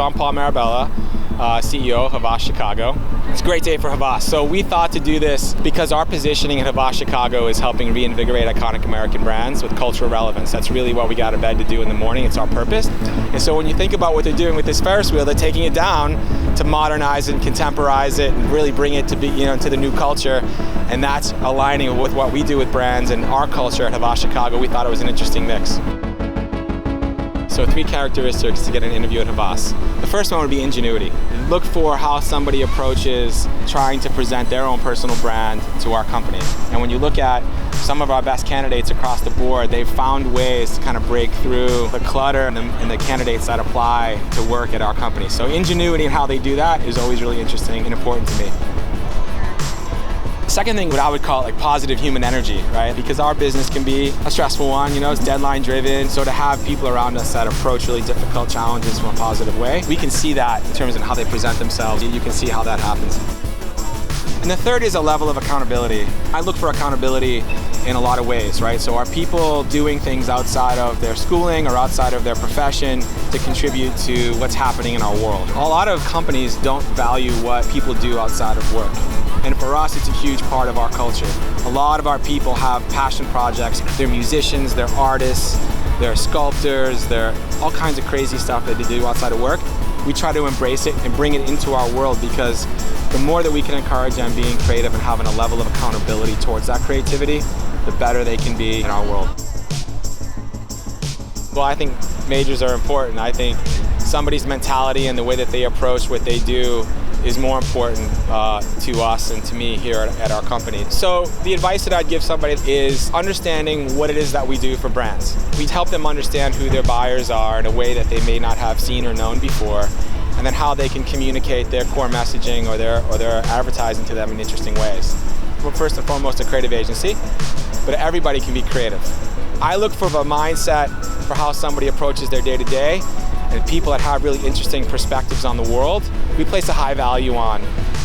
So I'm Paul Marobella, CEO of Havas Chicago. It's a great day for Havas. So we thought to do this because our positioning at Havas Chicago is helping reinvigorate iconic American brands with cultural relevance. That's really what we got out of bed to do in the morning. It's our purpose. And so when you think about what they're doing with this Ferris wheel, they're taking it down to modernize it and contemporize it and really bring it to be, to the new culture. And that's aligning with what we do with brands and our culture at Havas Chicago. We thought it was an interesting mix. So 3 characteristics to get an interview at Havas. The first one would be ingenuity. Look for how somebody approaches trying to present their own personal brand to our company. And when you look at some of our best candidates across the board, they've found ways to kind of break through the clutter and the candidates that apply to work at our company. So ingenuity and how they do that is always really interesting and important to me. Second thing, what I would call positive human energy, right? Because our business can be a stressful one, it's deadline driven. So to have people around us that approach really difficult challenges from a positive way, we can see that in terms of how they present themselves. You can see how that happens. And the third is a level of accountability. I look for accountability in a lot of ways, right? So are people doing things outside of their schooling or outside of their profession to contribute to what's happening in our world? A lot of companies don't value what people do outside of work. And for us, it's a huge part of our culture. A lot of our people have passion projects. They're musicians, they're artists, they're sculptors, they're all kinds of crazy stuff that they do outside of work. We try to embrace it and bring it into our world because the more that we can encourage them being creative and having a level of accountability towards that creativity, the better they can be in our world. Well, I think majors are important. I think somebody's mentality and the way that they approach what they do is more important to us and to me here at our company. So the advice that I'd give somebody is understanding what it is that we do for brands. We help them understand who their buyers are in a way that they may not have seen or known before, and then how they can communicate their core messaging or their advertising to them in interesting ways. We're first and foremost a creative agency, but everybody can be creative. I look for a mindset for how somebody approaches their day-to-day, and people that have really interesting perspectives on the world. We place a high value on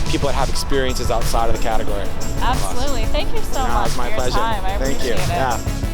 people that have experiences outside of the category. Absolutely. Thank you so much It's my for your pleasure. time. I Thank appreciate you. it. Yeah.